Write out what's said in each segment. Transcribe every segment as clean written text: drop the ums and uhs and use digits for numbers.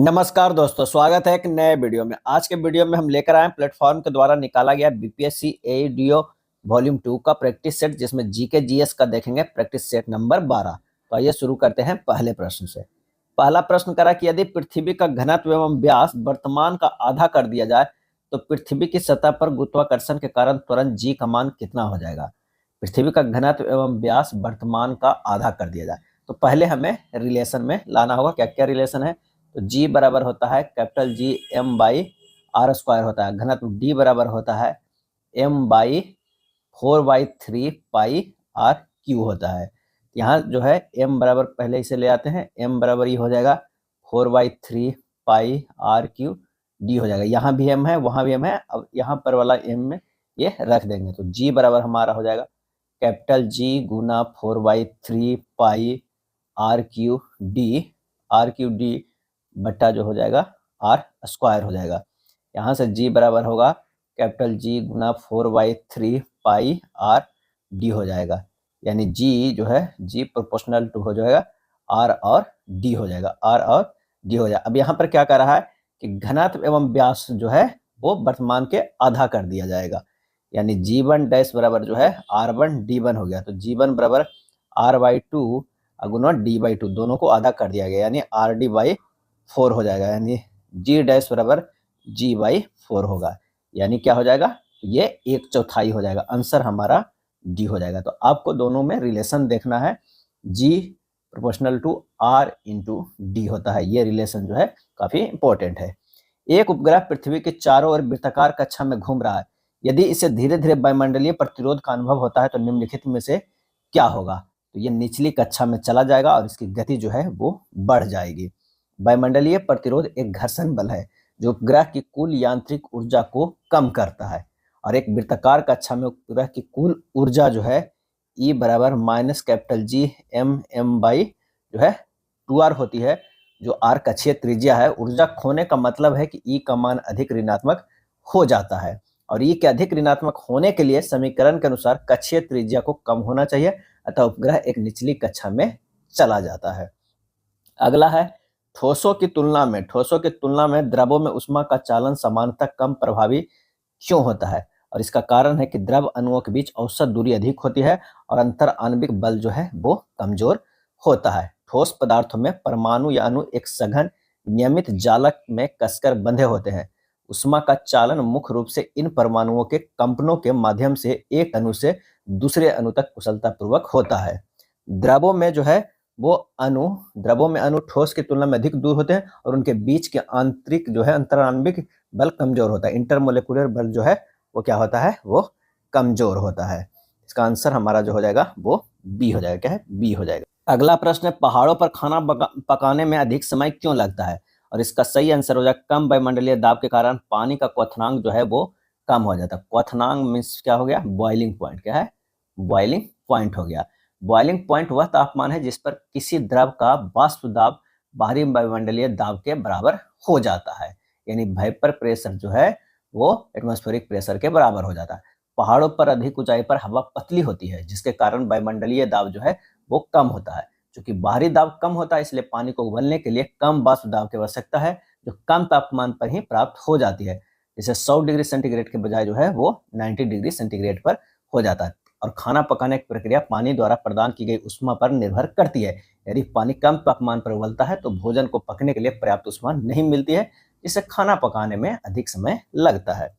नमस्कार दोस्तों, स्वागत है एक नए वीडियो में। आज के वीडियो में हम लेकर आए प्लेटफॉर्म के द्वारा निकाला गया बीपीएससी एडीओ वॉल्यूम 2 का प्रैक्टिस सेट, जिसमें जीके जीएस का देखेंगे प्रैक्टिस सेट नंबर 12। तो आइए शुरू करते हैं पहले प्रश्न से। पहला प्रश्न करा कि यदि पृथ्वी का घनत्व एवं व्यास वर्तमान का आधा कर दिया जाए तो पृथ्वी की सतह पर गुरुत्वाकर्षण के कारण त्वरण जी का मान कितना हो जाएगा। पृथ्वी का घनत्व एवं व्यास वर्तमान का आधा कर दिया जाए तो पहले हमें रिलेशन में लाना होगा। क्या क्या रिलेशन है? तो G बराबर होता है capital G M by r square होता है। घनत्व D बराबर होता है M by 4/3 pi r cube होता है। यहाँ जो है M बराबर पहले इसे ले आते हैं। M बराबर ये हो जाएगा 4/3 पाई आर क्यू डी हो जाएगा। यहाँ भी M है, वहाँ भी M है। अब यहाँ पर वाला M में ये रख देंगे तो G बराबर हमारा हो जाएगा कैपिटल G गुना 4/3 पाई आर क्यू डी बट्टा जो हो जाएगा आर स्क्वायर हो जाएगा। यहाँ से G बराबर होगा कैपिटल G गुना 4/3 पाई आर डी हो जाएगा। यानी G जो है G प्रोपोर्शनल टू हो जाएगा R और D हो जाएगा, R और D हो जाएगा। अब यहाँ पर क्या कर रहा है कि घनत्व एवं व्यास जो है वो वर्तमान के आधा कर दिया जाएगा। यानी G1 डैश बराबर जो है R1 D1 हो गया। तो G1 बराबर R/2 गुना D/2 दोनों को आधा कर दिया गया, यानी RD/4 हो जाएगा। यानी G डैश बराबर G/4 होगा। यानी क्या हो जाएगा? ये 1/4 हो जाएगा। आंसर हमारा D हो जाएगा। तो आपको दोनों में रिलेशन देखना है। G proportional to R into D होता है। ये रिलेशन जो है काफी इंपॉर्टेंट है। एक उपग्रह पृथ्वी के चारों ओर वृत्ताकार कक्षा में घूम रहा है। यदि इसे धीरे धीरे वायुमंडलीय प्रतिरोध का अनुभव होता है तो निम्नलिखित में से क्या होगा? तो ये निचली कक्षा में चला जाएगा और इसकी गति जो है वो बढ़ जाएगी। वायुमंडलीय प्रतिरोध एक घर्षण बल है जो उपग्रह की कुल यांत्रिक ऊर्जा को कम करता है। और एक वृत्ताकार कक्षा में उपग्रह की कुल ऊर्जा जो है E बराबर minus capital G M by जो है 2R होती है, जो R कक्षीय त्रिज्या है। ऊर्जा खोने का मतलब है कि E का मान अधिक ऋणात्मक हो जाता है और E के अधिक ऋणात्मक होने के लिए समीकरण के अनुसार कक्षीय त्रिज्या को कम होना चाहिए, अतः उपग्रह एक निचली कक्षा में चला जाता है। अगला है ठोसों की तुलना में द्रवों में ऊष्मा का चालन सामान्यतः कम प्रभावी क्यों होता है? और इसका कारण है कि द्रव अणुओं के बीच औसत दूरी अधिक होती है और अंतर आणविक बल जो है वो कमजोर होता है। ठोस पदार्थों में परमाणु या अणु एक सघन नियमित जालक में कसकर बंधे होते हैं। ऊष्मा का चालन मुख्य रूप से इन परमाणुओं के कंपनों के माध्यम से एक अणु से दूसरे अणु तक कुशलतापूर्वक होता है। द्रवों में अणु ठोस की तुलना में अधिक दूर होते हैं और उनके बीच के आंतरिक जो है अंतराण्विक बल कमजोर होता है। इंटरमोलिकुलर बल जो है वो क्या होता है? वो कमजोर होता है। इसका आंसर हमारा जो हो जाएगा वो बी हो जाएगा। क्या है? बी हो जाएगा। अगला प्रश्न है पहाड़ों पर खाना पकाने में अधिक समय क्यों लगता है? और इसका सही आंसर हो जाएगा कम वायुमंडलीय दाब के कारण पानी का क्वथनांक जो है वो कम हो जाता है। क्वथनांक मीन्स क्या हो गया? Boiling point. क्या है? बॉइलिंग पॉइंट हो गया। बॉइलिंग पॉइंट वह तापमान है जिस पर किसी द्रव का वाष्प दाब बाहरी वायुमंडलीय दाब के बराबर हो जाता है। यानी वेपर प्रेशर जो है वो एटमॉस्फेरिक प्रेशर के बराबर हो जाता है। पहाड़ों पर अधिक ऊंचाई पर हवा पतली होती है जिसके कारण वायुमंडलीय दाब जो है वो कम होता है। क्योंकि बाहरी दाब कम होता है इसलिए पानी को उबलने के लिए कम वाष्प दाब की आवश्यकता है, जो कम तापमान पर ही प्राप्त हो जाती है। जैसे 100 डिग्री सेंटीग्रेड के बजाय जो है वो 90 डिग्री सेंटीग्रेड पर हो जाता है। और खाना पकाने की प्रक्रिया पानी द्वारा प्रदान की गई ऊष्मा पर निर्भर करती है। यदि पानी कम तापमान पर उबलता है तो भोजन को पकने के लिए पर्याप्त ऊष्मा नहीं मिलती है, जिससे खाना पकाने में अधिक समय लगता है।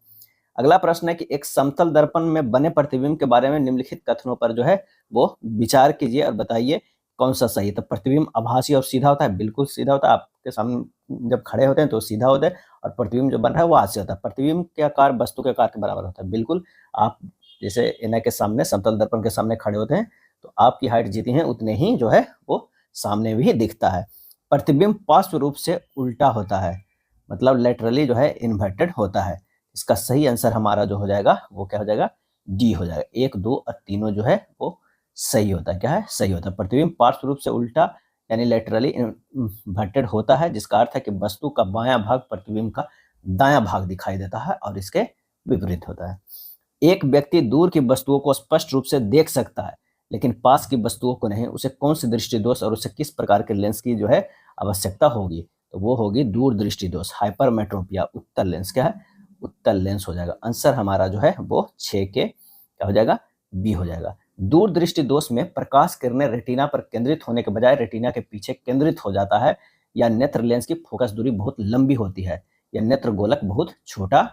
अगला प्रश्न है कि एक समतल दर्पण में बने प्रतिबिंब के बारे में निम्नलिखित कथनों पर जो है वो विचार कीजिए और बताइए कौन सा सही है। तो प्रतिबिंब आभासी और सीधा होता है। बिल्कुल सीधा होता है। आपके सामने जब खड़े होते हैं तो सीधा होता है और प्रतिबिंब जो बन रहा है वो आभासी होता है। प्रतिबिंब के आकार वस्तु के आकार के बराबर होता है। बिल्कुल आप जैसे ऐना के सामने समतल दर्पण के सामने खड़े होते हैं तो आपकी हाइट जितनी है उतने ही जो है वो सामने भी दिखता है। प्रतिबिंब पार्श्व रूप से उल्टा होता है, मतलब लेटरली जो है इन्वर्टेड होता है। इसका सही आंसर हमारा जो हो जाएगा वो क्या हो जाएगा? डी हो जाएगा। 1, 2 और तीनों जो है वो सही होता है। क्या है? सही होता है। प्रतिबिंब पार्श्व रूप से उल्टा यानी लेटरली इन्वर्टेड होता है, जिसका अर्थ है कि वस्तु का बायां भाग प्रतिबिंब का दायां भाग दिखाई देता है और इसके विपरीत होता है। एक व्यक्ति दूर की वस्तुओं को स्पष्ट रूप से देख सकता है लेकिन पास की वस्तुओं को नहीं। उसे कौन सी दृष्टि दोष और उसे किस प्रकार के लेंस की जो है आवश्यकता होगी? तो वो होगी दूरदृष्टि दोष, हाइपरमेट्रोपिया, उत्तल लेंस। क्या है? उत्तल लेंस हो जाएगा। आंसर हमारा जो है वो 6 के क्या हो जाएगा? बी हो जाएगा। दूरदृष्टि दोष में प्रकाश किरणें रेटिना पर केंद्रित होने के बजाय रेटिना के पीछे केंद्रित हो जाता है, या नेत्र लेंस की फोकस दूरी बहुत लंबी होती है, या नेत्र गोलक बहुत छोटा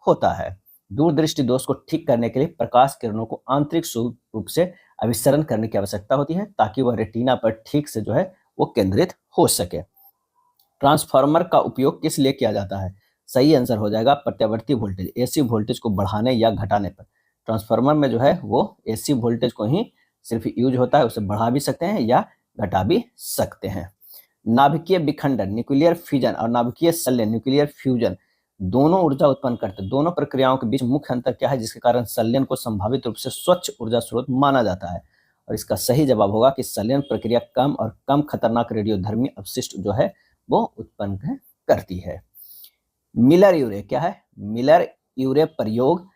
होता है। दूरदृष्टि दोष को ठीक करने के लिए प्रकाश किरणों को आंतरिक रूप से अभिसरण करने की आवश्यकता होती है, ताकि वह रेटिना पर ठीक से जो है वो केंद्रित हो सके। ट्रांसफार्मर का उपयोग किस लिए किया जाता है? सही आंसर हो जाएगा प्रत्यावर्ती वोल्टेज, एसी वोल्टेज को बढ़ाने या घटाने पर। ट्रांसफार्मर में जो है वो एसी वोल्टेज को ही सिर्फ यूज होता है, उसे बढ़ा भी सकते हैं या घटा भी सकते हैं। नाभिकीय विखंडन, न्यूक्लियर फ्यूजन, और नाभिकीय संलयन, न्यूक्लियर फ्यूजन, दोनों ऊर्जा उत्पन्न करते हैं। दोनों प्रक्रियाओं के बीच मुख्य अंतर क्या है जिसके कारण संलयन को संभावित रूप से स्वच्छ ऊर्जा स्रोत माना जाता है? और इसका सही जवाब होगा कि संलयन प्रक्रिया कम और कम खतरनाक रेडियोधर्मी अपशिष्ट जो है वो उत्पन्न करती है। मिलर यूरे, क्या है? मिलर यूरे प्रयोग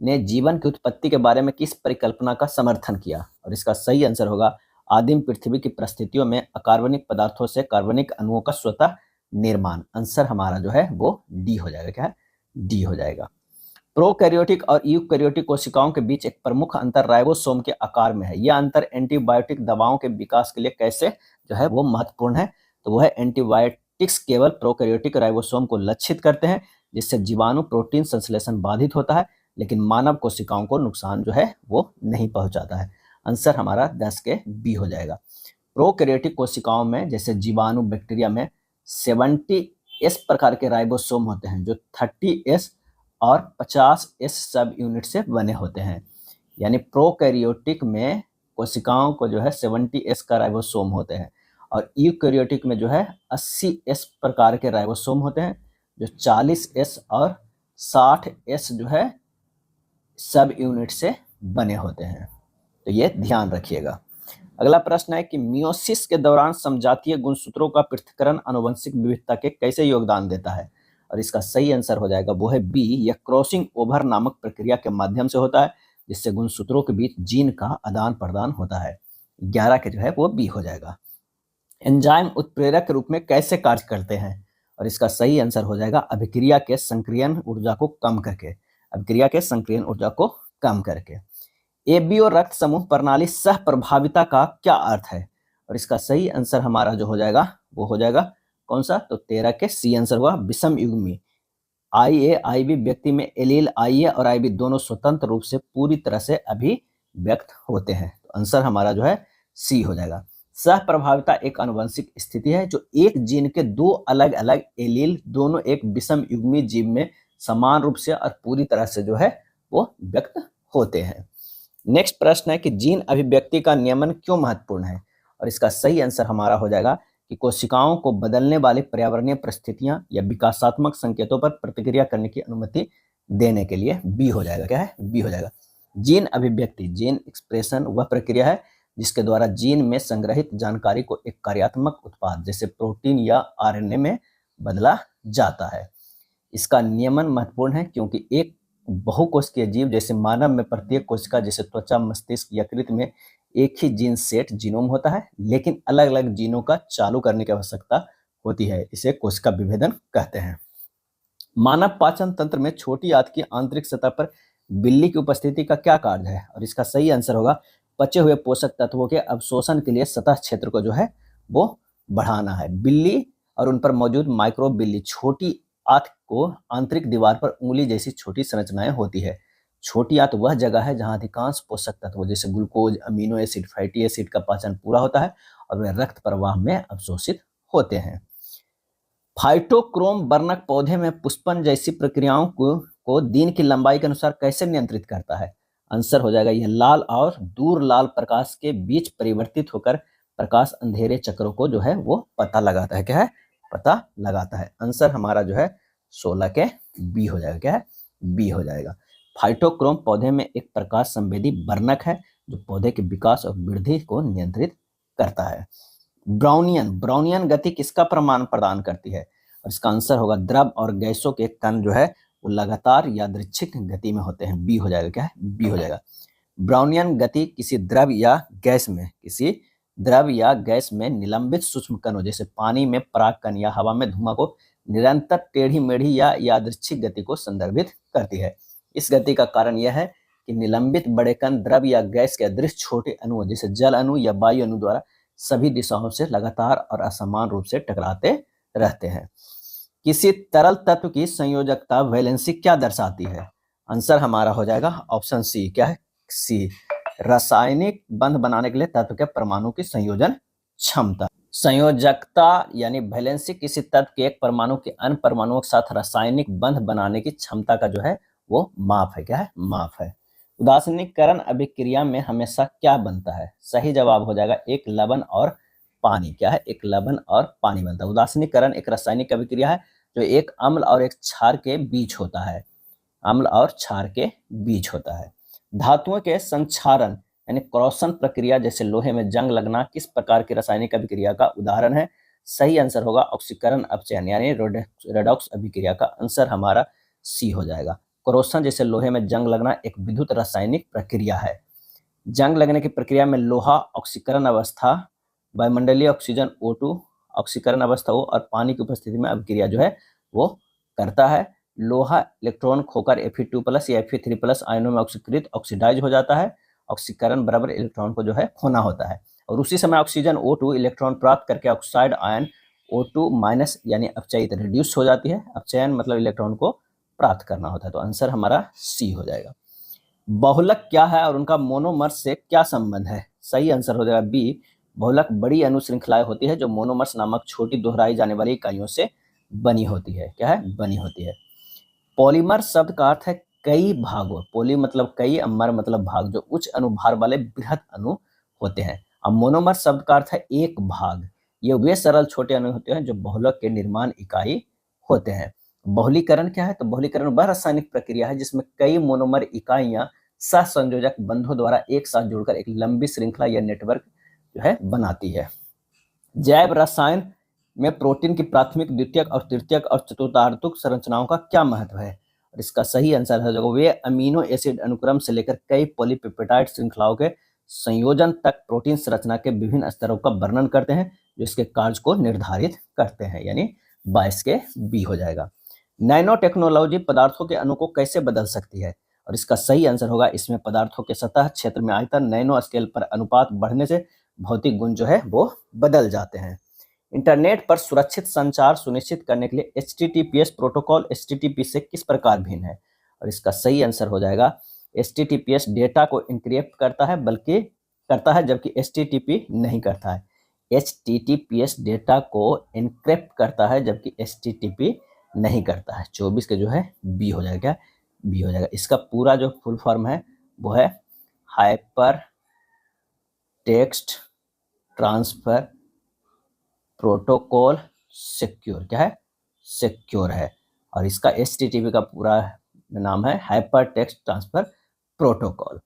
ने जीवन की उत्पत्ति के बारे में किस परिकल्पना का समर्थन किया? और इसका सही आंसर होगा आदिम पृथ्वी की परिस्थितियों में अकार्बनिक पदार्थों से कार्बनिक अणुओं का स्वतः निर्माण। आंसर हमारा जो है वो डी हो जाएगा। क्या है? डी हो जाएगा। प्रोकैरियोटिक और यूकैरियोटिक कोशिकाओं के बीच एक प्रमुख अंतर राइबोसोम के आकार में है। यह अंतर एंटीबायोटिक दवाओं के विकास के लिए कैसे जो है वो महत्वपूर्ण है? तो वो है एंटीबायोटिक्स केवल प्रोकैरियोटिक राइबोसोम को लक्षित करते हैं, जिससे जीवाणु प्रोटीन संश्लेषण बाधित होता है, लेकिन मानव कोशिकाओं को नुकसान जो है वो नहीं पहुंचाता है। आंसर हमारा 10 के बी हो जाएगा। प्रोकैरियोटिक कोशिकाओं में जैसे जीवाणु, बैक्टीरिया में 70S प्रकार के राइबोसोम होते हैं, जो 30S और 50S सब यूनिट से बने होते हैं। यानी प्रोकैरियोटिक में कोशिकाओं को जो है 70S का राइबोसोम होते हैं, और यूकैरियोटिक में जो है 80S प्रकार के राइबोसोम होते हैं, जो 40S और 60S जो है सब यूनिट से बने होते हैं। तो ये ध्यान रखिएगा। अगला प्रश्न है कि मियोसिस के दौरान समजातीय गुणसूत्रों का पृथक्करण आनुवंशिक विविधता के कैसे योगदान देता है? और इसका सही आंसर हो जाएगा वो है बी, यह क्रॉसिंग ओवर नामक प्रक्रिया के माध्यम से होता है, जिससे गुणसूत्रों के बीच जीन का आदान प्रदान होता है। 11 के जो है वो बी हो जाएगा। एंजाइम उत्प्रेरक के रूप में कैसे कार्य करते हैं? और इसका सही आंसर हो जाएगा अभिक्रिया के संक्रियण ऊर्जा को कम करके। अभिक्रिया के संक्रियण ऊर्जा को कम करके। एबीओ रक्त समूह प्रणाली सह प्रभाविता का क्या अर्थ है? और इसका सही आंसर हमारा जो हो जाएगा वो हो जाएगा कौन सा? तो 13 के सी आंसर हुआ विषम युग्मी। IA IB व्यक्ति में एलील IA और IB दोनों स्वतंत्र रूप से पूरी तरह से अभिव्यक्त होते हैं। तो आंसर हमारा जो है सी हो जाएगा। सह प्रभाविता एक आनुवंशिक स्थिति है जो एक जीन के दो अलग अलग एलील दोनों एक विषम युग्मी जीव में समान रूप से और पूरी तरह से जो है वो व्यक्त होते हैं। नेक्स्ट प्रश्न है कि जीन अभिव्यक्ति का नियमन क्यों महत्वपूर्ण है? और इसका सही आंसर हमारा हो जाएगा कि कोशिकाओं को बदलने वाली पर्यावरणीय परिस्थितियां या विकासात्मक संकेतों पर प्रतिक्रिया करने की अनुमति देने के लिए। बी हो जाएगा। क्या है? बी हो जाएगा। जीन अभिव्यक्ति, जीन एक्सप्रेशन वह प्रक्रिया है जिसके द्वारा जीन में संग्रहित जानकारी को एक कार्यात्मक उत्पाद जैसे प्रोटीन या RNA में बदला जाता है। इसका नियमन महत्वपूर्ण है क्योंकि एक बहुकोशिकीय जीव जैसे मानव में प्रत्येक कोशिका जैसे त्वचा, मस्तिष्क, यकृत में एक ही जीन सेट जीनोम होता है, लेकिन अलग अलग जीनों का चालू करने की आवश्यकता होती है। इसे कोशिका विभेदन कहते हैं। मानव पाचन तंत्र में छोटी आंत की आंतरिक सतह पर बिल्ली की उपस्थिति का क्या कार्य है? और इसका सही आंसर होगा पचे हुए पोषक तत्वों के अवशोषण के लिए सतह क्षेत्र को जो है वो बढ़ाना है। बिल्ली और उन पर मौजूद माइक्रो बिल्ली छोटी आंत को आंतरिक दीवार पर उंगली जैसी छोटी संरचनाएं होती है। छोटी आंत वह जगह है जहां अधिकांश पोषक तत्व जैसे glucose, amino acid, fatty acid का पाचन पूरा होता है और वे रक्त प्रवाह में अवशोषित होते हैं। फाइटोक्रोम वर्णक पौधे में पुष्पन जैसी प्रक्रियाओं को दिन की लंबाई के अनुसार कैसे नियंत्रित करता है? आंसर हो जाएगा यह लाल और दूर लाल प्रकाश के बीच परिवर्तित होकर प्रकाश अंधेरे चक्रों को जो है वो पता लगाता है। क्या है? पता लगाता है। आंसर हमारा जो है 16 के बी हो जाएगा। क्या है? बी हो जाएगा। फाइटोक्रोम पौधे में एक प्रकाश संवेदी वर्णक है जो पौधे के विकास और वृद्धि को नियंत्रित करता है। ब्राउनियन गति किसका प्रमाण प्रदान करती है? और इसका आंसर होगा द्रव और गैसों के कण जो है वो लगातार यादृच्छिक गति में होते हैं। बी हो जाएगा। क्या है? बी हो जाएगा। ब्राउनियन गति किसी द्रव या गैस में किसी द्रव या गैस में निलंबित सूक्ष्म कणों जैसे पानी में परागकण या हवा में धुआं को निरंतर टेढ़ी मेढ़ी या यादृच्छिक गति को संदर्भित करती है। इस गति का कारण यह है कि निलंबित बड़े कण द्रव या गैस के अदृश्य छोटे अणुओं जैसे जल अणु या वायु अणु द्वारा सभी दिशाओं से लगातार और असमान रूप से टकराते रहते हैं। किसी तरल तत्व की संयोजकता वैलेंसी क्या दर्शाती है? आंसर हमारा हो जाएगा ऑप्शन सी। क्या है? सी, रासायनिक बंध बनाने के लिए तत्व के परमाणु की संयोजन क्षमता। संयोजकता यानी वैलेंसी किसी तत्व के एक परमाणु के अन्य परमाणुओं के साथ रासायनिक बंध बनाने की क्षमता का जो है वो माप है। क्या है? माप है। उदासीनीकरण अभिक्रिया में हमेशा क्या बनता है? सही जवाब हो जाएगा एक लवण और पानी। क्या है? एक लवण और पानी बनता है। उदासीनीकरण एक रासायनिक अभिक्रिया है जो एक अम्ल और एक क्षार के बीच होता है। अम्ल और क्षार के बीच होता है। धातुओं के संक्षारण यानी क्रॉसन प्रक्रिया जैसे लोहे में जंग लगना किस प्रकार की रासायनिक अभिक्रिया का उदाहरण है? सही आंसर होगा ऑक्सीकरण अपचयन यानी रेडॉक्स अभिक्रिया का आंसर हमारा सी हो जाएगा। क्रोशन जैसे लोहे में जंग लगना एक विद्युत रासायनिक प्रक्रिया है। जंग लगने की प्रक्रिया में लोहा ऑक्सीकरण अवस्था, वायुमंडलीय ऑक्सीजन O2 ऑक्सीकरण अवस्था O और पानी की उपस्थिति में अभिक्रिया जो है वो करता है। लोहा इलेक्ट्रॉन खोकर Fe2+ या Fe3+ आयनों में ऑक्सीकृत ऑक्सीडाइज हो जाता है। ऑक्सीकरण बराबर इलेक्ट्रॉन को जो है खोना होता है और उसी समय ऑक्सीजन O2 इलेक्ट्रॉन प्राप्त करके ऑक्साइड आयन O2- यानी अपचयित रिड्यूस हो जाती है। अपचयन मतलब इलेक्ट्रॉन को प्राप्त करना होता है। तो आंसर हमारा सी हो जाएगा। बहुलक क्या है और उनका मोनोमर्स से क्या संबंध है? सही आंसर हो जाएगा बी। बहुलक बड़ी अनुश्रृंखलाएं होती है जो मोनोमर्स नामक छोटी दोहराई जाने वाली इकाइयों से बनी होती है। क्या है? बनी होती है। पॉलीमर शब्द का अर्थ है कई भागों। पोली मतलब कई, अमर मतलब भाग, जो उच्च अनुभार वाले बृहद अणु होते हैं। अब मोनोमर शब्द का अर्थ है एक भाग। ये वे सरल छोटे अणु होते हैं जो बहुलक के निर्माण इकाई होते हैं। बहुलीकरण क्या है? तो बहुलीकरण वह रासायनिक प्रक्रिया है जिसमें कई मोनोमर इकाइयां सहसंयोजक बंधों द्वारा एक साथ जुड़कर एक लंबी श्रृंखला या नेटवर्क जो है बनाती है। जैव रसायन में प्रोटीन की प्राथमिक, द्वितीयक और तृतीयक और चतुर्थार्धक संरचनाओं का क्या महत्व है? और इसका सही आंसर है वे अमीनो एसिड अनुक्रम से लेकर कई पॉलीपेप्टाइड श्रृंखलाओं के संयोजन तक प्रोटीन संरचना के विभिन्न स्तरों का वर्णन करते हैं जो इसके कार्य को निर्धारित करते हैं। यानी 22 के बी हो जाएगा। नैनो टेक्नोलॉजी पदार्थों के अणु को कैसे बदल सकती है? और इसका सही आंसर होगा इसमें पदार्थों के सतह क्षेत्र में आयतन नैनो स्केल पर अनुपात बढ़ने से भौतिक गुण जो है वो बदल जाते हैं। इंटरनेट पर सुरक्षित संचार सुनिश्चित करने के लिए HTTPS प्रोटोकॉल HTTP से किस प्रकार भिन्न है? और इसका सही आंसर हो जाएगा HTTPS डेटा को इनक्रिप्ट करता है जबकि HTTP नहीं करता है। HTTPS डेटा को इनक्रिप्ट करता है जबकि HTTP नहीं करता है। 24 के जो है बी हो जाएगा। बी हो जाएगा। इसका पूरा जो फुल फॉर्म है वो है hyper text transfer protocol secure. क्या है? सिक्योर है। और इसका HTTP का पूरा नाम है hyper text transfer protocol.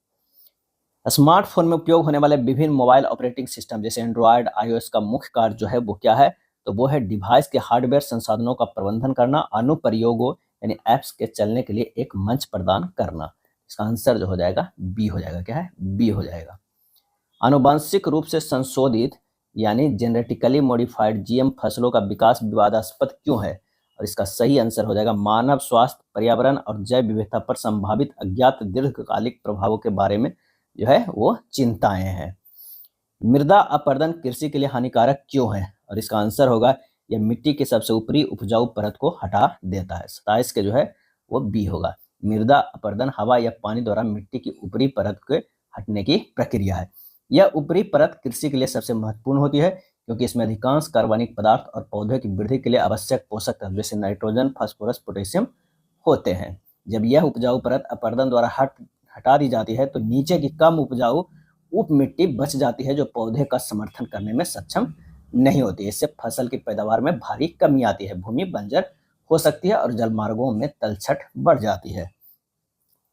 Smartphone में उपयोग होने वाले विभिन्न मोबाइल ऑपरेटिंग सिस्टम जैसे एंड्रॉयड, iOS का मुख्य कार्य जो है वो क्या है? तो वो है डिवाइस के हार्डवेयर संसाधनों का प्रबंधन करना, अनुप्रयोगों यानी एप्स के चलने के लिए एक मंच प्रदान करना। इसका आंसर जो हो जाएगा बी हो जाएगा। क्या है? बी हो जाएगा। आनुवंशिक रूप से संशोधित यानी जेनेटिकली मॉडिफाइड GM फसलों का विकास विवादास्पद क्यों है? और इसका सही आंसर हो जाएगा मानव स्वास्थ्य, पर्यावरण और जैव विविधता पर संभावित अज्ञात दीर्घकालिक प्रभावों के बारे में जो है वो चिंताएं हैं। मृदा अपरदन कृषि के लिए हानिकारक क्यों है? और इसका आंसर होगा यह मिट्टी के सबसे ऊपरी उपजाऊ परत को हटा देता है। 27 के जो है वो बी होगा। मृदा अपरदन हवा या पानी द्वारा मिट्टी की ऊपरी परत के हटने की प्रक्रिया है। यह ऊपरी परत कृषि के लिए सबसे महत्वपूर्ण होती है क्योंकि इसमें अधिकांश कार्बनिक पदार्थ और पौधे की वृद्धि के लिए आवश्यक पोषक तत्व जैसे नाइट्रोजन, फास्फोरस, पोटेशियम होते हैं। जब यह उपजाऊ परत अपरदन द्वारा हटा दी जाती है तो नीचे की कम उपजाऊ उप मिट्टी बच जाती है जो पौधे का समर्थन करने में सक्षम नहीं होती है। इससे फसल की पैदावार में भारी कमी आती है, भूमि बंजर हो सकती है और जलमार्गों में तलछट बढ़ जाती है।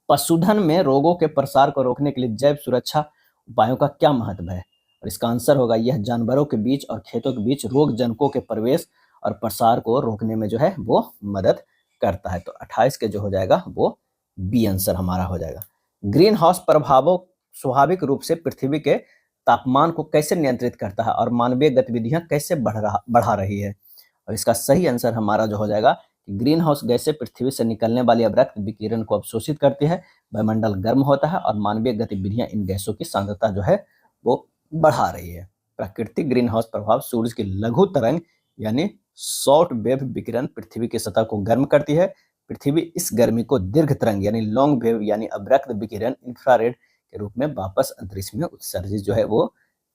पशुधन में रोगों के प्रसार को रोकने के लिए जैव सुरक्षा उपायों का क्या महत्व है? और इसका आंसर होगा यह जानवरों के बीच और खेतों के बीच रोग जनकों के प्रवेश और प्रसार को रोकने में जो है वो मदद करता है। तो 28 के जो हो जाएगा वो बी आंसर हमारा हो जाएगा। ग्रीन हाउस प्रभावों स्वाभाविक रूप से पृथ्वी के तापमान को कैसे नियंत्रित करता है और मानवीय गतिविधियां कैसे बढ़ा रही है। और इसका सही आंसर हमारा जो हो जाएगा कि ग्रीन हाउस गैसें पृथ्वी से निकलने वाली अवरक्त विकिरण को अवशोषित करती है, वायुमंडल गर्म होता है और मानवीय गतिविधियां इन गैसों की सांद्रता जो है वो बढ़ा रही है। प्राकृतिक ग्रीन हाउस प्रभाव सूरज की लघु तरंग यानी शॉर्ट वेव विकिरण पृथ्वी की सतह को गर्म करती है। पृथ्वी इस गर्मी को दीर्घ तरंग यानी लॉन्ग वेव यानी अवरक्त विकिरण इंफ्रारेड के रूप में वापस अंतरिक्ष में उत्सर्जित जो है वो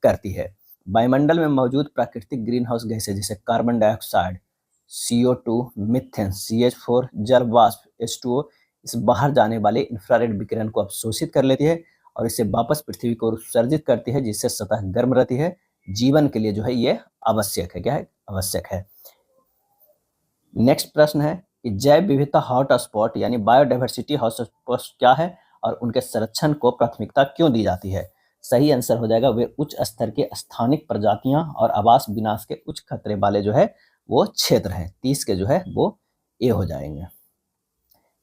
करती है। वायुमंडल में मौजूद प्राकृतिक ग्रीन हाउस गैसें जैसे carbon dioxide, CO2, methane, CH4, जल वाष्प H2O इस बाहर जाने वाले इंफ्रारेड विकिरण को अवशोषित कर लेती है और इसे वापस पृथ्वी को उत्सर्जित करती है, जिससे सतह गर्म रहती है। जीवन के लिए जो है ये आवश्यक है। क्या है? आवश्यक है। नेक्स्ट प्रश्न है कि जैव विविधता हॉटस्पॉट यानी बायोडाइवर्सिटी हॉटस्पॉट क्या है और उनके संरक्षण को प्राथमिकता क्यों दी जाती है। सही आंसर हो जाएगा वे उच्च स्तर के स्थानिक प्रजातियां और आवास विनाश के उच्च खतरे वाले जो है वो क्षेत्र हैं। 30 के जो है वो ए हो जाएंगे।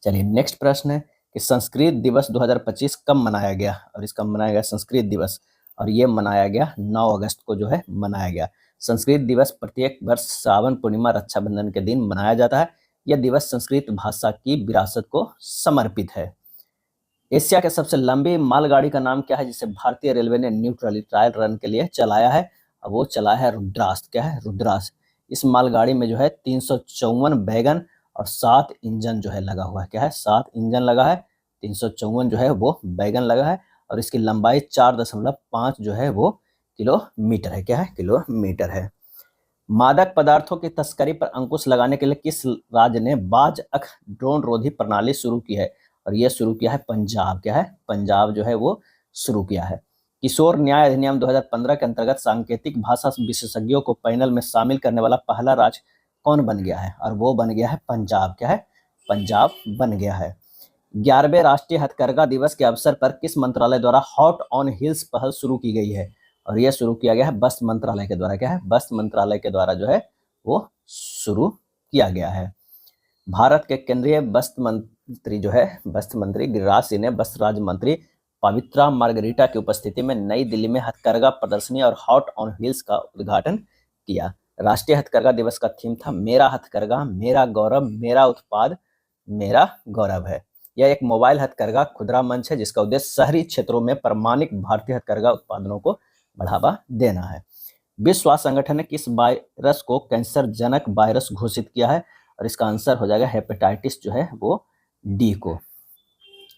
चलिए नेक्स्ट प्रश्न है कि संस्कृत दिवस 2025 कब मनाया गया और इसका मनाया गया संस्कृत दिवस और ये मनाया गया 9 अगस्त को जो है मनाया गया। संस्कृत दिवस प्रत्येक वर्ष श्रावण पूर्णिमा रक्षाबंधन के दिन मनाया जाता है। यह दिवस संस्कृत भाषा की विरासत को समर्पित है। एशिया के सबसे लंबी मालगाड़ी का नाम क्या है जिसे भारतीय रेलवे ने न्यूट्रली ट्रायल रन के लिए चलाया है? वो चला है रुद्रास। क्या है? रुद्रास। इस मालगाड़ी में जो है 354 वैगन और 7 इंजन जो है लगा हुआ है। क्या है? 7 इंजन लगा है, 354 जो है वो वैगन लगा है और इसकी लंबाई 4.5 जो है वो किलोमीटर है। क्या है? किलोमीटर है। मादक पदार्थों की तस्करी पर अंकुश लगाने के लिए किस राज्य ने बाज अख ड्रोन रोधी प्रणाली शुरू की है? और यह शुरू किया है पंजाब। क्या है? पंजाब जो है वो शुरू किया है। किशोर न्याय अधिनियम 2015 के अंतर्गत सांकेतिक भाषा विशेषज्ञों को पैनल में शामिल करने वाला पहला राज्य कौन बन गया है? और वो बन गया है पंजाब। क्या है? पंजाब बन गया है। 11वें राष्ट्रीय हथकरघा दिवस के अवसर पर किस मंत्रालय द्वारा हॉट ऑन हिल्स पहल शुरू की गई है? और यह शुरू किया गया है वस्त्र मंत्रालय के द्वारा। क्या है? वस्त्र मंत्रालय के द्वारा जो है वो शुरू किया गया है। भारत के केंद्रीय वस्त्र मंत्री जो है वस्त्र मंत्री गिरिराज सिंह ने वस्त्र राज्य मंत्री पवित्रा मार्गरीटा की उपस्थिति में नई दिल्ली में हथकरघा प्रदर्शनी और हॉट ऑन व्हील्स का उद्घाटन किया। राष्ट्रीय हथकरघा दिवस का थीम था मेरा हथकरघा मेरा गौरव मेरा उत्पाद मेरा गौरव है। यह एक मोबाइल हथकरघा खुदरा मंच है जिसका उद्देश्य शहरी क्षेत्रों में प्रमाणिक भारतीय हथकरघा उत्पादनों को बढ़ावा देना है। विश्व स्वास्थ्य संगठन ने किस वायरस को कैंसर जनक वायरस घोषित किया है? और इसका आंसर हो जाएगा हेपेटाइटिस जो है वो डी को।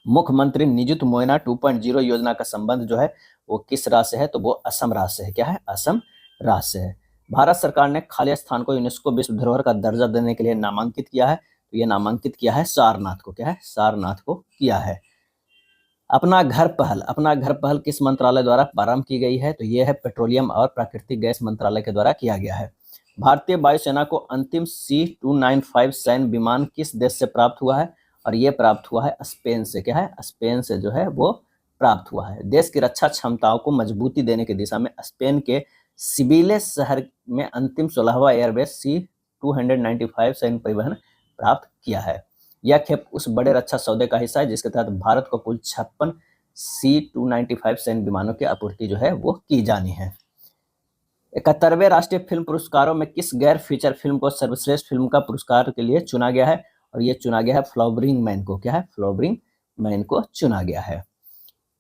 मुख्यमंत्री निजुत मोयना 2.0 योजना का संबंध जो है वो किस राज्य से है? तो वो असम राज्य से है। क्या है? असम राज्य से है। भारत सरकार ने खाली स्थान को यूनेस्को विश्व धरोहर का दर्जा देने के लिए नामांकित किया है। तो ये नामांकित किया है सारनाथ को। क्या है? सारनाथ को किया है। अपना घर पहल किस मंत्रालय द्वारा प्रारंभ की गई है? तो ये है पेट्रोलियम और प्राकृतिक गैस मंत्रालय के द्वारा किया गया है। भारतीय वायुसेना को अंतिम C-295 सैन्य विमान किस देश से प्राप्त हुआ है? और ये प्राप्त हुआ है स्पेन से। क्या है? स्पेन से जो है वो प्राप्त हुआ है। देश की रक्षा क्षमताओं को मजबूती देने की दिशा में स्पेन के सिबिले शहर में अंतिम 16वां एयरबेस C-295 सैन्य परिवहन प्राप्त किया है। यह खेप उस बड़े रक्षा सौदे का हिस्सा है जिसके तहत भारत को कुल 56 C-295 सैन्य विमानों की आपूर्ति जो है वो की जानी है। 71वें राष्ट्रीय फिल्म पुरस्कारों में किस गैर फीचर फिल्म को सर्वश्रेष्ठ फिल्म का पुरस्कार के लिए चुना गया है? और ये चुना गया है फ्लावरिंग मैन को। क्या है? फ्लावरिंग मैन को चुना गया है।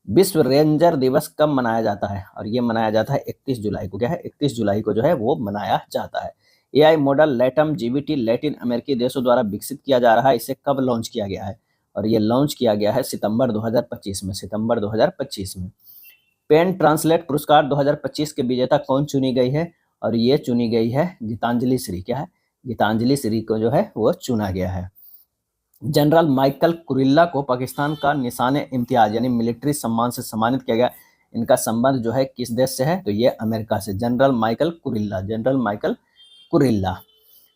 विश्व रेंजर दिवस कब मनाया जाता है? और ये मनाया जाता है 31 जुलाई को। क्या है? 31 जुलाई को जो है वो मनाया जाता है। AI मॉडल लैटम GBT लैटिन अमेरिकी देशों द्वारा विकसित किया जा रहा है। इसे कब लॉन्च किया गया है? और ये लॉन्च किया गया है सितंबर 2025 में। सितंबर 2025 में। पेन ट्रांसलेट पुरस्कार 2025 के विजेता कौन चुनी गई है? और ये चुनी गई है गीतांजलि श्री। क्या है? गीतांजलि श्री को जो है वो चुना गया है। जनरल माइकल कुरिल्ला को पाकिस्तान का निशान इम्तियाज यानी मिलिट्री सम्मान से सम्मानित किया गया। इनका संबंध जो है किस देश से है? तो ये अमेरिका से। General Michael Kurilla.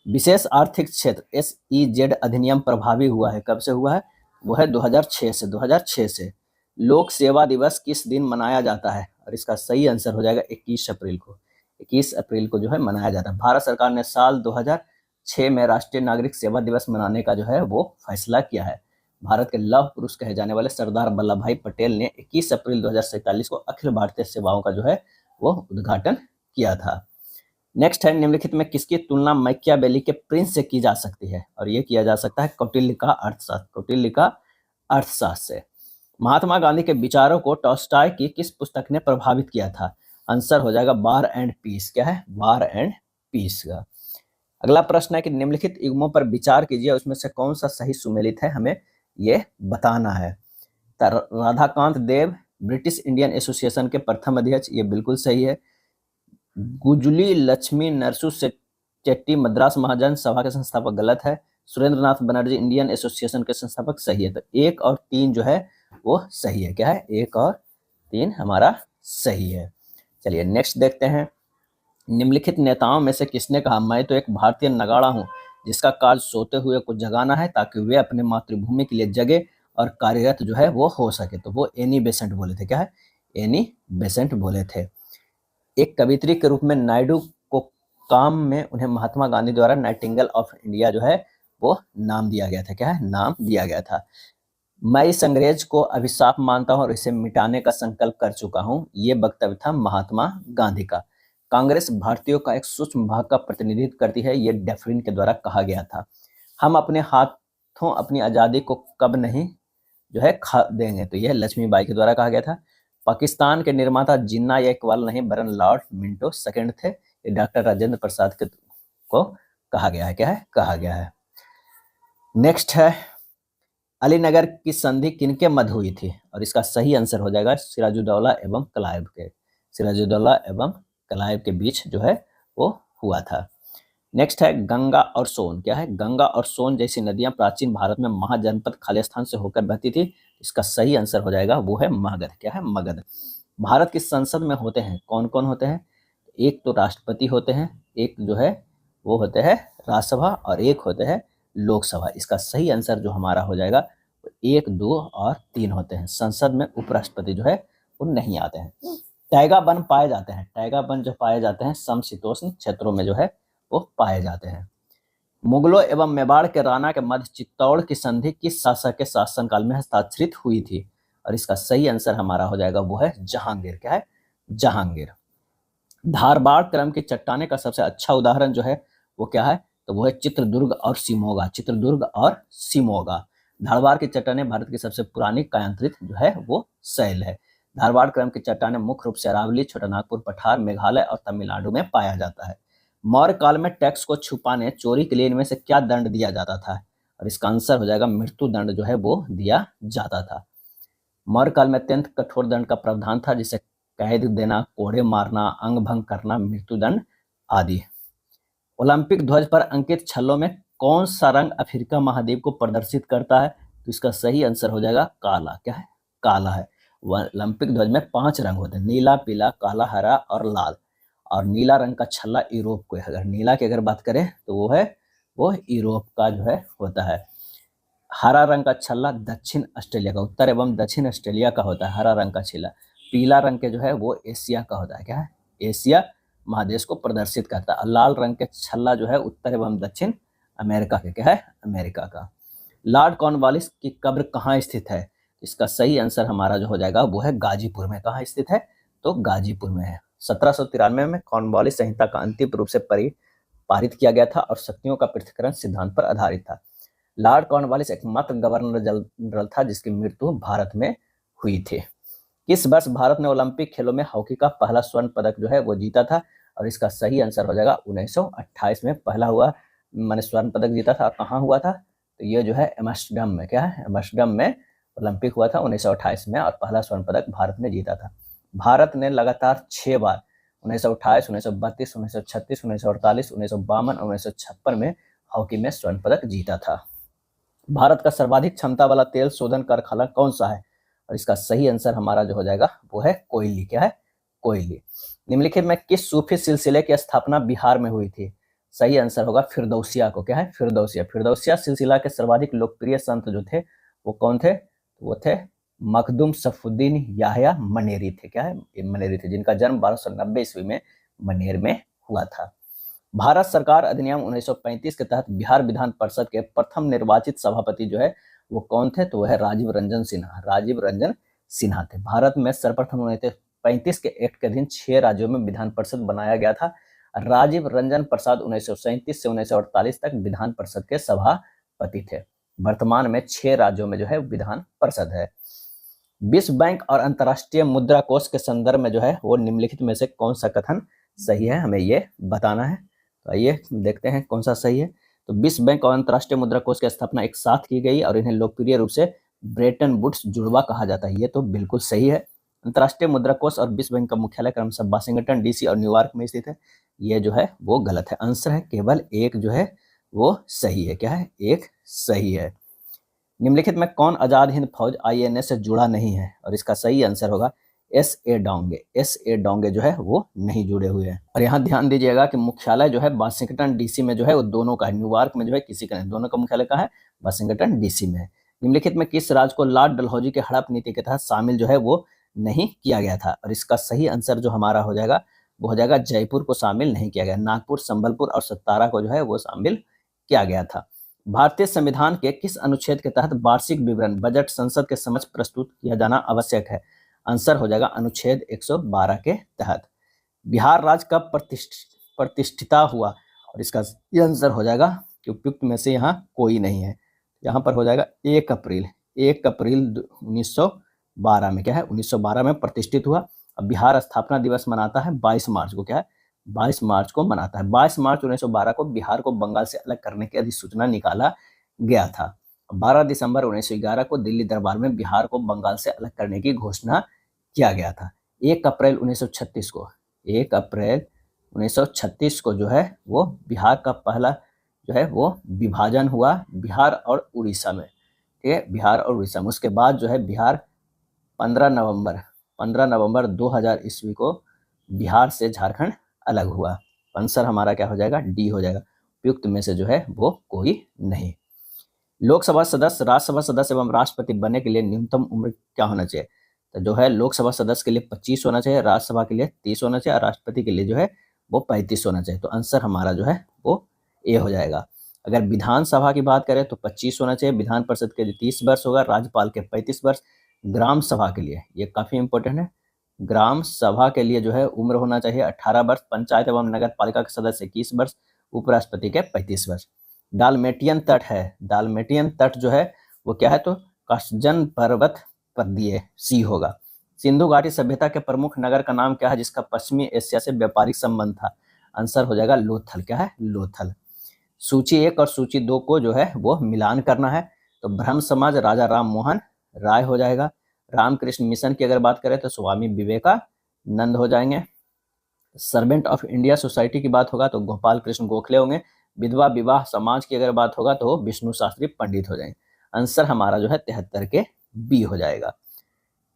विशेष आर्थिक क्षेत्र SEZ अधिनियम प्रभावी हुआ है। कब से हुआ है? वो है 2006 से। लोक सेवा दिवस किस दिन मनाया जाता है? और इसका सही आंसर हो जाएगा 21 अप्रैल को। 21 अप्रैल को जो है मनाया जाता है। भारत सरकार ने साल 2006 में राष्ट्रीय नागरिक सेवा दिवस मनाने का जो है वो फैसला किया है। भारत के लौह पुरुष कहे जाने वाले सरदार वल्लभ भाई पटेल ने 21 अप्रैल 2047 को अखिल भारतीय सेवाओं का जो है वो उद्घाटन किया था। नेक्स्ट है, निम्नलिखित में किसकी तुलना मैकियावेली के प्रिंस से की जा सकती है? और ये किया जा सकता है कौटिल्य का अर्थशास्त्र, कौटिल्य का अर्थशास्त्र से। महात्मा गांधी के विचारों को टॉल्स्टॉय की किस पुस्तक ने प्रभावित किया था? आंसर हो जाएगा वार एंड पीस। क्या है? वार एंड पीस का। अगला प्रश्न है कि निम्नलिखित युग्मों पर विचार कीजिए, उसमें से कौन सा सही सुमेलित है, हमें ये बताना है। राधाकांत देव ब्रिटिश इंडियन एसोसिएशन के प्रथम अध्यक्ष, ये बिल्कुल सही है। गुजली लक्ष्मी नरसू चेट्टी मद्रास महाजन सभा के संस्थापक, गलत है। सुरेंद्र नाथ बनर्जी इंडियन एसोसिएशन के संस्थापक, सही है। तो 1 और 3 जो है वो सही है। क्या है? 1 और 3 हमारा सही है। चलिए नेक्स्ट देखते हैं। निम्नलिखित नेताओं में से किसने कहा, मैं तो एक भारतीय नगाड़ा हूं जिसका कार्य सोते हुए को जगाना है ताकि वे अपने मातृभूमि के लिए जगे और कार्यरत जो है वो हो सके? तो वो एनी बेसेंट बोले थे। क्या है? एनी बेसेंट बोले थे। एक कवित्री के रूप में नायडू को काम में उन्हें महात्मा गांधी द्वारा नाइटिंगेल ऑफ इंडिया जो है वो नाम दिया गया था। क्या है? नाम दिया गया था। मैं इस अंग्रेज को अभिशाप मानता हूं और इसे मिटाने का संकल्प कर चुका हूं, ये वक्तव्य था महात्मा गांधी का। कांग्रेस भारतीयों का एक सूक्ष्म भाग का प्रतिनिधित्व करती है, ये डेफरिन के द्वारा कहा गया था। हम अपने हाथों अपनी आज़ादी को कब नहीं जो है खा देंगे, तो यह लक्ष्मीबाई के द्वारा कहा गया था। पाकिस्तान के निर्माता जिन्ना या इकबाल नहीं वरन लॉर्ड मिंटो सेकंड थे, ये डॉक्टर राजेंद्र प्रसाद को कहा गया है। क्या है? कहा गया है। नेक्स्ट है, अलीनगर की संधि किनके मध्य हुई थी? और इसका सही आंसर हो जाएगा सिराजुद्दौला एवं क्लाइव के। सिराजुद्दौला एवं क्लाइव के बीच जो है वो हुआ था। नेक्स्ट है, गंगा और सोन। क्या है? गंगा और सोन जैसी नदियां प्राचीन भारत में महाजनपद खालिस्तान से होकर बहती थी। इसका सही आंसर हो जाएगा वो है मगध। क्या है? मगध। भारत की संसद में होते हैं कौन कौन होते हैं? एक तो राष्ट्रपति होते हैं, एक जो है वो होते हैं राज्यसभा, और एक होते हैं लोकसभा। इसका सही आंसर जो हमारा हो जाएगा 1, 2 और 3 होते हैं। संसद में उपराष्ट्रपति जो है वो नहीं आते हैं। टैगा वन पाए जाते हैं, टैगा वन जो पाए जाते हैं समशीतोष्ण क्षेत्रों में जो है वो पाए जाते हैं। मुगलों एवं मेवाड़ के राणा के मध्य चित्तौड़ की संधि किस शासक के शासनकाल में हस्ताक्षरित हुई थी? और इसका सही आंसर हमारा हो जाएगा वो है जहांगीर। क्या है? जहांगीर। धारबाड़ क्रम की चट्टाने का सबसे अच्छा उदाहरण जो है वो क्या है? तो वो है चित्रदुर्ग और सिमोगा। चित्रदुर्ग और सिमोगा। धारबाड़ की चट्टानें भारत की सबसे पुरानी कायांतरित जो है वो शैल है। धारबाड़ क्रम की चट्टानें मुख्य रूप से अरावली, छोटानागपुर पठार, मेघालय और तमिलनाडु में पाया जाता है। मौर्य काल में टैक्स को छुपाने, चोरी के लिए इनमें से क्या दंड दिया जाता था? और इसका आंसर हो जाएगा मृत्यु दंड जो है वो दिया जाता था। मौर्य काल में अत्यंत कठोर दंड का प्रावधान था, जिसे कैद देना, कोड़े मारना, अंग भंग करना, मृत्युदंड आदि। ओलंपिक ध्वज पर अंकित छल्लों में कौन सा रंग अफ्रीका महाद्वीप को प्रदर्शित करता है? तो इसका सही आंसर हो जाएगा काला। क्या है? काला है। ओलंपिक ध्वज में 5 रंग होते हैं, नीला, पीला, काला, हरा और लाल। और नीला रंग का छल्ला यूरोप को है। अगर नीला की अगर बात करें तो वो यूरोप का जो है होता है। हरा रंग का छल्ला दक्षिण ऑस्ट्रेलिया का, उत्तर एवं दक्षिण ऑस्ट्रेलिया का होता है हरा रंग का छल्ला। पीला रंग के जो है वो एशिया का होता है। क्या है? एशिया महादेश को प्रदर्शित करता है। लाल रंग के छल्ला जो है उत्तर एवं दक्षिण अमेरिका के। क्या है? अमेरिका का। लॉर्ड कॉर्नवालिस की कब्र कहाँ स्थित है? इसका सही आंसर हमारा जो हो जाएगा वो है गाजीपुर में। कहाँ स्थित है? तो गाजीपुर में है। 1793 में कॉर्नवालिस संहिता का अंतिम रूप से पारित किया गया था और शक्तियों का पृथक्करण सिद्धांत पर आधारित था। लॉर्ड कॉर्नवालिस एकमात्र गवर्नर जनरल था जिसकी मृत्यु भारत में हुई थी। किस वर्ष भारत ने ओलंपिक खेलों में हॉकी का पहला स्वर्ण पदक जो है वो जीता था? और इसका सही आंसर हो जाएगा 1928 में पहला हुआ मैंने स्वर्ण पदक जीता था। कहाँ हुआ था? तो ये जो है एम्स्टर्डम में। क्या है? एम्स्टर्डम में ओलंपिक हुआ था 1928 में और पहला स्वर्ण पदक भारत ने जीता था। भारत ने लगातार 6 बार 1928, 1932, 1936, 1948, 1952 और 1956 में हॉकी में स्वर्ण पदक जीता था। भारत का सर्वाधिक क्षमता वाला तेल शोधन कारखाना कौन सा है? और इसका सही आंसर हमारा जो हो जाएगा वो है कोयली। क्या है? कोयली। निम्नलिखित में किस सूफी सिलसिले की स्थापना बिहार में हुई थी? सही आंसर होगा फिरदौसिया को। क्या है? फिरदौसिया। फिरदौसिया सिलसिला के सर्वाधिक लोकप्रिय संत जो थे वो कौन थे? वो थे मखदूम सफुद्दीन याह्या मनेरी थे। क्या है? मनेरी थे, जिनका जन्म 1290 ईस्वी में मनेर में हुआ था। भारत सरकार अधिनियम 1935 के तहत बिहार विधान परिषद के प्रथम निर्वाचित सभापति जो है वो कौन थे? तो वह है राजीव रंजन सिन्हा। राजीव रंजन सिन्हा थे। भारत में सर्वप्रथम उन्हें 1935 के एक्ट के अधीन 6 राज्यों में विधान परिषद बनाया गया था। राजीव रंजन प्रसाद 1937 से 1948 तक विधान परिषद के सभापति थे। वर्तमान में 6 राज्यों में जो है विधान परिषद है। विश्व बैंक और अंतर्राष्ट्रीय मुद्रा कोष के संदर्भ में जो है वो निम्नलिखित में से कौन सा कथन सही है, हमें ये बताना है। तो आइए देखते हैं कौन सा सही है। तो विश्व बैंक और अंतर्राष्ट्रीय मुद्रा कोष की स्थापना एक साथ की गई और इन्हें लोकप्रिय रूप से ब्रेटन वुड्स जुड़वा कहा जाता है। ये तो बिल्कुल सही है। अंतर्राष्ट्रीय मुद्रा कोष और विश्व बैंक का मुख्यालय क्रमशः वाशिंगटन डीसी और न्यूयॉर्क में स्थित है। ये जो है वो गलत है। आंसर है केवल एक जो है वो सही है। क्या है? एक सही है। निम्नलिखित में कौन आजाद हिंद फौज INA से जुड़ा नहीं है? और इसका सही आंसर होगा SA डोंगे। SA डोंगे जो है वो नहीं जुड़े हुए हैं। और यहाँ ध्यान दीजिएगा कि मुख्यालय जो है वाशिंगटन DC में जो है वो दोनों का है। न्यूयॉर्क में जो है किसी का नहीं, दोनों का मुख्यालय कहाँ है? वाशिंगटन DC में है। निम्नलिखित में किस राज्य को लॉर्ड डलहौजी के हड़प नीति के तहत शामिल जो है वो नहीं किया गया था? और इसका सही आंसर जो हमारा हो जाएगा वो हो जाएगा जयपुर को शामिल नहीं किया गया। नागपुर, संबलपुर और सतारा को जो है वो शामिल किया गया था। भारतीय संविधान के किस अनुच्छेद के तहत वार्षिक विवरण बजट संसद के समक्ष प्रस्तुत किया जाना आवश्यक है? आंसर हो जाएगा अनुच्छेद 112 के तहत। बिहार राज्य कब प्रतिष्ठिता हुआ? और इसका ये आंसर हो जाएगा कि उपयुक्त में से यहाँ कोई नहीं है। यहाँ पर हो जाएगा 1 अप्रैल 1912 में। क्या है? 1912 में प्रतिष्ठित हुआ। अब बिहार स्थापना दिवस मनाता है 22 मार्च को। क्या है? 22 मार्च को मनाता है। 22 मार्च 1912 को बिहार को बंगाल से अलग करने की अधिसूचना निकाला गया था। 12 दिसंबर 1911 को दिल्ली दरबार में बिहार को बंगाल से अलग करने की घोषणा किया गया था। 1 अप्रैल 1936 को 1 अप्रैल 1936 को जो है वो बिहार का पहला जो है वो विभाजन हुआ बिहार और उड़ीसा में। ठीक है? बिहार और उड़ीसा में। उसके बाद जो है बिहार 15 नवंबर 2000 ईस्वी को बिहार से झारखंड अलग हुआ। आंसर हमारा क्या हो जाएगा? डी हो जाएगा। उपयुक्त में से जो है वो कोई नहीं। लोकसभा सदस्य, राज्यसभा सदस्य एवं राष्ट्रपति बनने के लिए न्यूनतम उम्र क्या होना चाहिए? तो जो है लोकसभा सदस्य के लिए 25 होना चाहिए, राज्यसभा के लिए 30 होना चाहिए और राष्ट्रपति के लिए जो है वो 35 होना चाहिए। तो आंसर हमारा जो है वो ए हो जाएगा। अगर विधानसभा की बात करें तो 25 होना चाहिए, विधान परिषद के लिए 30 वर्ष होगा, राज्यपाल के 35 वर्ष, ग्राम सभा के लिए ये काफी इंपॉर्टेंट है, ग्राम सभा के लिए जो है उम्र होना चाहिए 18 वर्ष, पंचायत एवं नगर पालिका के सदस्य 21 वर्ष, उपराष्ट्रपति के 35 वर्ष। डालमेटियन तट है, डालमेटियन तट जो है वो क्या है? तो कास्जन पर्वत प्रदेय सी होगा। सिंधु घाटी सभ्यता के प्रमुख नगर का नाम क्या है जिसका पश्चिमी एशिया से व्यापारिक संबंध था? आंसर हो जाएगा लोथल। क्या है? लोथल। सूची 1 और सूची 2 को जो है वो मिलान करना है। तो ब्रह्म समाज राजा राम मोहन राय हो जाएगा। रामकृष्ण मिशन की अगर बात करें तो स्वामी विवेकानंद हो जाएंगे। सर्वेंट ऑफ इंडिया सोसाइटी की बात होगा तो गोपाल कृष्ण गोखले होंगे। विधवा विवाह समाज की अगर बात होगा तो विष्णु शास्त्री पंडित हो जाएंगे। आंसर हमारा जो है 73 के बी हो जाएगा।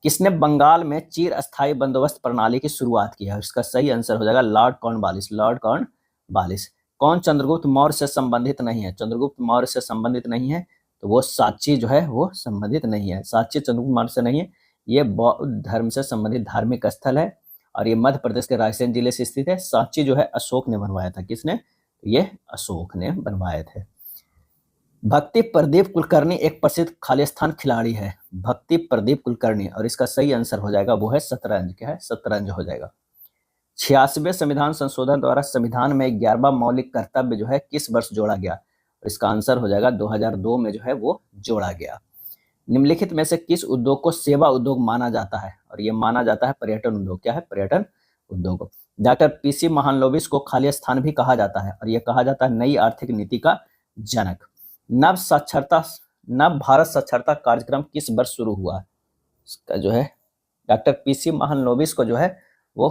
किसने बंगाल में चिर अस्थायी बंदोबस्त प्रणाली की शुरुआत की है? इसका सही आंसर हो जाएगा लॉर्ड कॉर्नवालिस। Lord Cornwallis. कौन चंद्रगुप्त मौर्य से संबंधित नहीं है? चंद्रगुप्त मौर्य से संबंधित नहीं है तो वो साची जो है वो संबंधित नहीं है। साची चंद्रगुप्त मौर्य से नहीं है। ये बौद्ध धर्म से संबंधित धार्मिक स्थल है और ये मध्य प्रदेश के रायसेन जिले से स्थित है। साची जो है अशोक ने बनवाया था। किसने? ये अशोक ने बनवाए थे। भक्ति प्रदीप कुलकर्णी एक प्रसिद्ध खालिस्तान खिलाड़ी है। भक्ति प्रदीप कुलकर्णी। और इसका सही आंसर हो जाएगा वो है शतरंज। क्या है? शतरंज हो जाएगा। 86वें संविधान संशोधन द्वारा संविधान में 11वां मौलिक कर्तव्य जो है किस वर्ष जोड़ा गया? इसका आंसर हो जाएगा 2002 में जो है वो जोड़ा गया। निम्नलिखित में से किस उद्योग को सेवा उद्योग माना जाता है? और ये माना जाता है पर्यटन उद्योग। क्या है? पर्यटन उद्योग। डॉक्टर PC महालनोबिस को खालिस्तान भी कहा जाता है और ये कहा जाता है नई आर्थिक नीति का जनक। नव भारत साक्षरता कार्यक्रम किस वर्ष शुरू हुआ? इसका जो है डॉक्टर PC महालनोबिस को जो है वो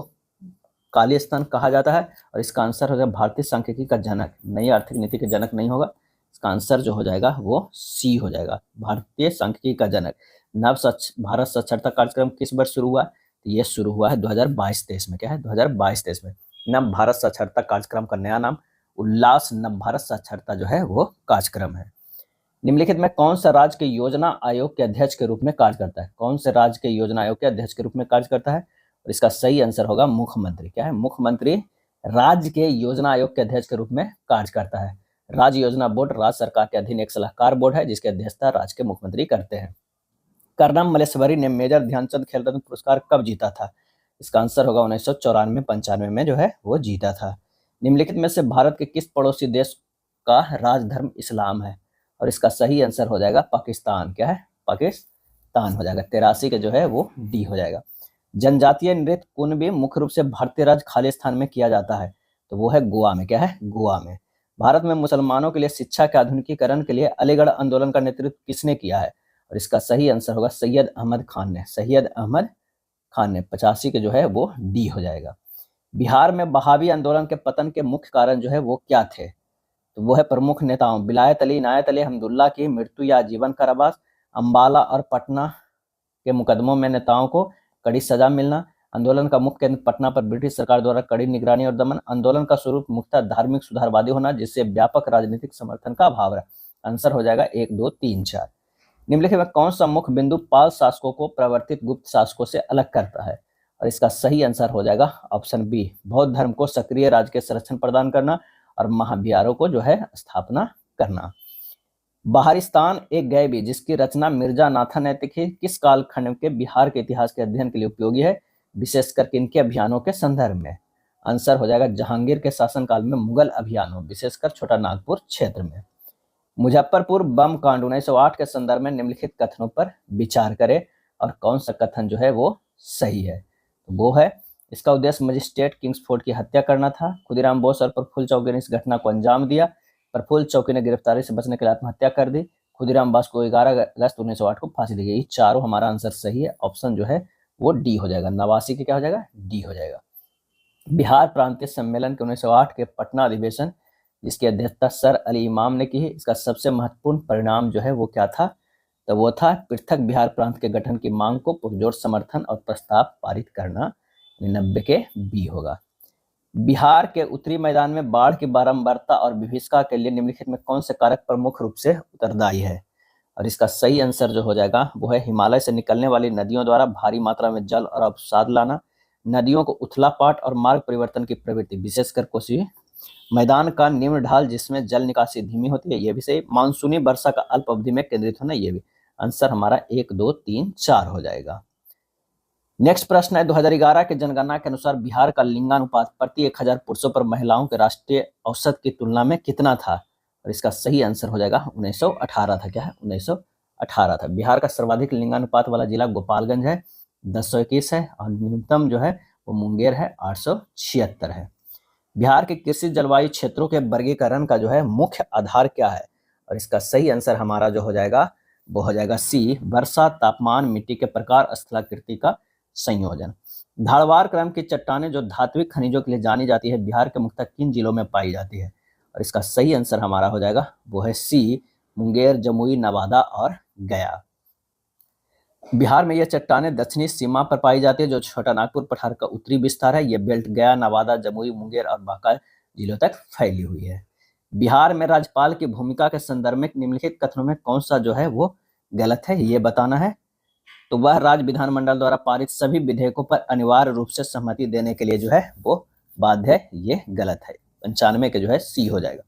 खालिस्तान कहा जाता है और इसका आंसर हो जाएगा भारतीय सांख्यिकी का जनक। नई आर्थिक नीति के जनक नहीं होगा। इसका आंसर जो हो जाएगा वो सी हो जाएगा, भारतीय सांख्यिकी का जनक। भारत साक्षरता कार्यक्रम किस वर्ष शुरू हुआ? तो ये शुरू हुआ है 2022-23 में। क्या है? 2022-23 में। नव भारत साक्षरता कार्यक्रम का नया नाम उल्लास नव भारत साक्षरता जो है वो कार्यक्रम है। निम्नलिखित में कौन सा राज्य के योजना आयोग के अध्यक्ष के रूप में कार्य करता है? कौन से राज्य के योजना आयोग के अध्यक्ष के रूप में कार्य करता है? और इसका सही आंसर होगा मुख्यमंत्री। क्या है? मुख्यमंत्री राज्य के योजना आयोग के अध्यक्ष के रूप में कार्य करता है। राज्य योजना बोर्ड राज्य सरकार के अधीन एक सलाहकार बोर्ड है जिसकी अध्यक्षता राज्य के मुख्यमंत्री करते हैं। कर्नल मल्लेश्वरी ने मेजर ध्यानचंद खेल रत्न पुरस्कार कब जीता था? इसका आंसर होगा 1994-95 में जो है वो जीता था। निम्नलिखित में से भारत के किस पड़ोसी देश का राजधर्म इस्लाम है? और इसका सही आंसर हो जाएगा पाकिस्तान। क्या है? पाकिस्तान हो जाएगा। 83 के जो है वो डी हो जाएगा। जनजातीय नृत्य कुणबी मुख्य रूप से भारतीय राज्य खालिस्तान में किया जाता है, तो वो है गोवा में। क्या है? गोवा में। भारत में मुसलमानों के लिए शिक्षा के आधुनिकीकरण के लिए अलीगढ़ आंदोलन का नेतृत्व किसने किया है? और इसका सही आंसर होगा सैयद अहमद खान ने। सैयद अहमद खान ने। 85 के जो है वो डी हो जाएगा। बिहार में बहावी आंदोलन के पतन के मुख्य कारण जो है वो क्या थे? तो वो है प्रमुख नेताओं विलायत अली, इनायत अली, हमदुल्ला की मृत्यु या जीवन कारावास, अंबाला और पटना के मुकदमों में नेताओं को कड़ी सजा मिलना, आंदोलन का मुख्य केंद्र पटना पर ब्रिटिश सरकार द्वारा कड़ी निगरानी और दमन, आंदोलन का स्वरूप मुख्यतः धार्मिक सुधारवादी होना जिससे व्यापक राजनीतिक समर्थन का अभाव रहा। आंसर हो जाएगा 1, 2, 3, 4। निम्नलिखित में कौन सा मुख्य बिंदु पाल शासकों को प्रवर्तित गुप्त शासकों से अलग करता है? और इसका सही आंसर हो जाएगा ऑप्शन बी, बौद्ध धर्म को सक्रिय राज्य के संरक्षण प्रदान करना और महाविहारों को जो है स्थापना करना। बहारिस्तान एक गैबी जिसकी रचना मिर्जा नाथा ने लिखी किस कालखंड के बिहार के इतिहास के अध्ययन के लिए उपयोगी है, विशेषकर किनके अभियानों के संदर्भ में? आंसर हो जाएगा जहांगीर के शासनकाल में मुगल अभियानों, विशेषकर छोटा नागपुर क्षेत्र में। मुजफ्फरपुर बम कांड 1908 के संदर्भ में निम्नलिखित कथनों पर विचार करें और कौन सा कथन जो है वो सही है? तो वो है इसका उद्देश्य मजिस्ट्रेट किंग्सफोर्ड की हत्या करना था। खुदीराम बोस और प्रफुल्ल चौकी ने इस घटना को अंजाम दिया। प्रफुल्ल चौकी ने गिरफ्तारी से बचने के लिए आत्महत्या कर दी। खुदीराम बोस को 11 अगस्त 1908 को फांसी दी गई। चारों हमारा आंसर सही है। ऑप्शन जो है वो डी हो जाएगा। 89 के क्या हो जाएगा? डी हो जाएगा। बिहार प्रांतीय सम्मेलन के 1908 के पटना अधिवेशन जिसकी अध्यक्षता सर अली इमाम ने की है, इसका सबसे महत्वपूर्ण परिणाम जो है वो क्या था? तो वो था पृथक बिहार प्रांत के गठन की मांग को पुरजोर समर्थन और प्रस्ताव पारित करना। 90 के बी होगा। बिहार के उत्तरी मैदान में बाढ़ की बारंबारता और विभीषिका के लिए निम्नलिखित में कौन से कारक प्रमुख रूप से उत्तरदायी है? और इसका सही आंसर जो हो जाएगा वो है हिमालय से निकलने वाली नदियों द्वारा भारी मात्रा में जल और अवसाद लाना, नदियों को उथलापाट और मार्ग परिवर्तन की प्रवृत्ति, विशेषकर कोसी मैदान का निम्न ढाल जिसमें जल निकासी धीमी होती है, ये भी सही, मानसूनी वर्षा का अल्प अवधि में केंद्रित होना, ये भी। आंसर हमारा 1, 2, 3, 4 हो जाएगा। नेक्स्ट प्रश्न है 2011 के जनगणना के अनुसार बिहार का लिंगानुपात प्रति 1000 पुरुषों पर महिलाओं के राष्ट्रीय औसत की तुलना में कितना था? और इसका सही आंसर हो जाएगा 1918 था। क्या है? 1918 था। बिहार का सर्वाधिक लिंगानुपात वाला जिला गोपालगंज है, 1021 है, और न्यूनतम जो है वो मुंगेर है, 876 है। बिहार के कृषि जलवायु क्षेत्रों के वर्गीकरण का जो है मुख्य आधार क्या है? और इसका सही आंसर हमारा जो हो जाएगा वो हो जाएगा सी, वर्षा, तापमान, मिट्टी के प्रकार, स्थलाकृति का संयोजन। धारवाड़ क्रम की चट्टानें जो धात्विक खनिजों के लिए जानी जाती है बिहार के मुख्यतः किन जिलों में पाई जाती है? और इसका सही आंसर हमारा हो जाएगा वो है सी, मुंगेर, जमुई, नवादा और गया। बिहार में यह चट्टानें दक्षिणी सीमा पर पाई जाती है जो छोटा नागपुर पठार का उत्तरी विस्तार है। यह बेल्ट गया, नवादा, जमुई, मुंगेर और बांका जिलों तक फैली हुई है। बिहार में राज्यपाल की भूमिका के संदर्भ में निम्नलिखित कथनों में कौन सा जो है वो गलत है, ये बताना है। तो वह राज्य विधानमंडल द्वारा पारित सभी विधेयकों पर अनिवार्य रूप से सहमति देने के लिए जो है वो बाध्य है, ये गलत है। 95 के जो है सी हो जाएगा।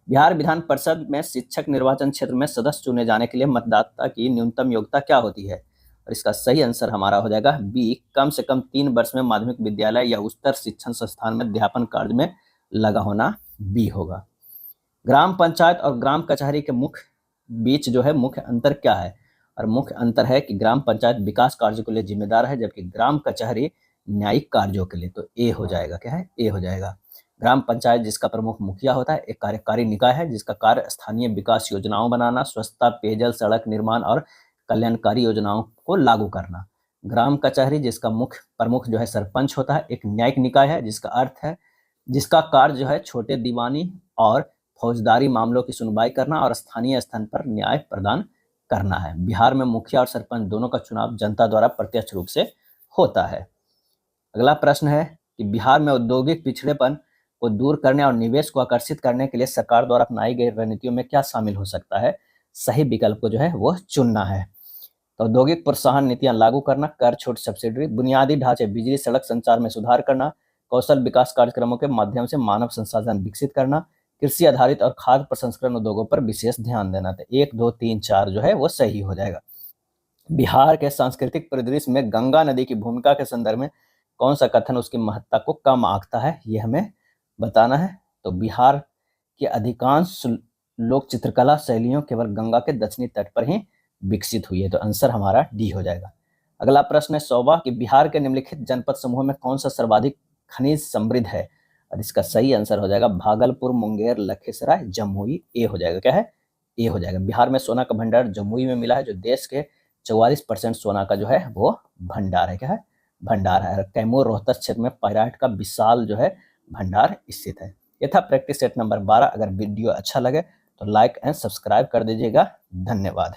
बिहार विधान परिषद में शिक्षक निर्वाचन क्षेत्र में सदस्य चुने जाने के लिए मतदाता की न्यूनतम योग्यता क्या होती है? और इसका सही आंसर हमारा हो जाएगा बी, कम से कम 3 वर्ष में माध्यमिक विद्यालय या उच्चतर शिक्षण संस्थान में अध्यापन कार्य में लगा होना, बी होगा। ग्राम पंचायत और ग्राम कचहरी के बीच जो है मुख्य अंतर क्या है? और मुख्य अंतर है कि ग्राम पंचायत विकास कार्यों के लिए जिम्मेदार है जबकि ग्राम कचहरी न्यायिक कार्यों के लिए। तो ए हो जाएगा। क्या है? ए हो जाएगा। ग्राम पंचायत जिसका प्रमुख मुखिया होता है, एक कार्यकारी निकाय है जिसका कार्य स्थानीय विकास योजनाओं बनाना, स्वच्छता, पेयजल, सड़क निर्माण और कल्याणकारी योजनाओं को लागू करना। ग्राम कचहरी जिसका मुख्य प्रमुख जो है सरपंच होता है, एक न्यायिक निकाय है जिसका अर्थ है जिसका कार्य जो है छोटे दीवानी और फौजदारी मामलों की सुनवाई करना और स्थानीय स्तर पर न्याय प्रदान करना है। बिहार में मुखिया और सरपंच दोनों का चुनाव जनता द्वारा प्रत्यक्ष रूप से होता है। अगला प्रश्न है कि बिहार में औद्योगिक पिछड़ेपन को दूर करने और निवेश को आकर्षित करने के लिए सरकार द्वारा अपनाई गई रणनीतियों में क्या शामिल हो सकता है? सही विकल्प को जो है वो चुनना है। तो औद्योगिक प्रोत्साहन नीतियां लागू करना, कर छूट, सब्सिडी, बुनियादी ढांचे, बिजली, सड़क संचार में सुधार करना, कौशल विकास कार्यक्रमों के माध्यम से मानव संसाधन विकसित करना, कृषि आधारित और खाद्य प्रसंस्करण उद्योगों पर विशेष ध्यान देना। तो 1, 2, 3, 4 जो है वो सही हो जाएगा। बिहार के सांस्कृतिक परिदृश्य में गंगा नदी की भूमिका के संदर्भ में कौन सा कथन उसकी महत्ता को कम आंकता है, ये हमें बताना है। तो बिहार की अधिकांश लोक चित्रकला शैलियों केवल गंगा के दक्षिणी तट पर ही विकसित हुई है, तो आंसर हमारा डी हो जाएगा। अगला प्रश्न है 100वां कि बिहार के निम्नलिखित जनपद समूह में कौन सा सर्वाधिक खनिज समृद्ध है, और इसका सही आंसर हो जाएगा भागलपुर, मुंगेर, लखीसराय, जमुई। ए हो जाएगा, क्या है, ए हो जाएगा। बिहार में सोना का भंडार जमुई में मिला है, जो देश के 44% सोना का जो है वो भंडार है, क्या है, भंडार है। कैमूर रोहतक क्षेत्र में पाइराइट का विशाल जो है भंडार स्थित है। ये था प्रैक्टिस सेट नंबर 12। अगर वीडियो अच्छा लगे तो लाइक एंड सब्सक्राइब कर दीजिएगा। धन्यवाद।